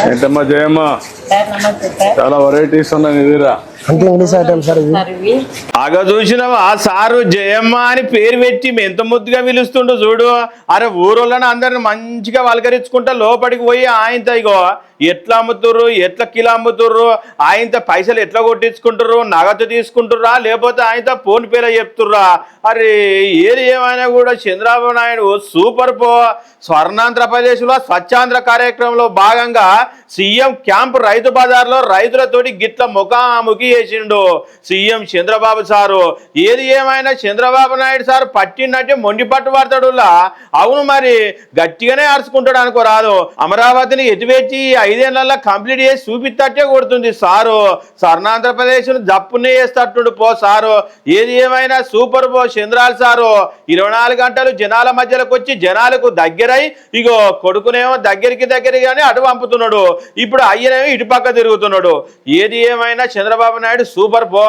ఏంటమ్మా జయమ్మ, సార్ నమస్తే సార్. చాలా వెరైటీస్ ఉన్నాయి ఇదిరా. అంటే ఇంగ్లీష్ ఐటమ్ సార్ ఇది. సార్ ఇవి అగ చూసినావా ఆ సారు జయమ్మ అని పేరు పెట్టి ఎంత ముద్దుగా పిలుస్తుండో చూడు. అరే ఊరోళ్ళని అందరిని మంచిగా వలకరించుకుంటా లోపలికి పోయి ఆయనతో ఇగో ఎట్లా అమ్ముతుర్రు, ఎట్లా కిలో అమ్ముతుర్రు, ఆయనతో పైసలు ఎట్లా కొట్టించుకుంటుర్రు, నగదు తీసుకుంటుర్రా లేకపోతే ఆయనతో ఫోన్ పేలో చెప్తుర్రా. అరే ఏది ఏమైనా కూడా చంద్రబాబు నాయుడు సూపర్ పో. స్వర్ణాంధ్రప్రదేశ్లో స్వచ్ఛాంధ్ర కార్యక్రమంలో భాగంగా సీఎం క్యాంప్ రైతు బజార్లో రైతులతోటి గిట్ల ముఖాముఖి చేసిండు సీఎం చంద్రబాబు సారు. ఏది ఏమైనా చంద్రబాబు నాయుడు సార్ పట్టినట్టే మొండి పట్టు పడతాడులా. అవును మరి గట్టిగానే అరుచుకుంటాడు అనుకోరాదు. అమరావతిని ఎటువెచ్చి 5 ఏళ్లలో కంప్లీట్ చేసి చూపిస్తట్టే కొడుతుంది సారు. స్వర్ణాంధ్రప్రదేశ్ జప్పునే చేస్తట్టుండు పో సారు. ఏది ఏమైనా సూపర్ పో చంద్రాలు సారు. 24 గంటలు జనాల మధ్యలోకి వచ్చి జనాలకు దగ్గరై ఇగో కొడుకునేమో దగ్గరికి అటు పంపుతున్నాడు. ఇప్పుడు అయ్యనేమో ఇటు పక్క తిరుగుతున్నాడు. ఏది ఏమైనా చంద్రబాబు నాయుడు సూపర్ పో.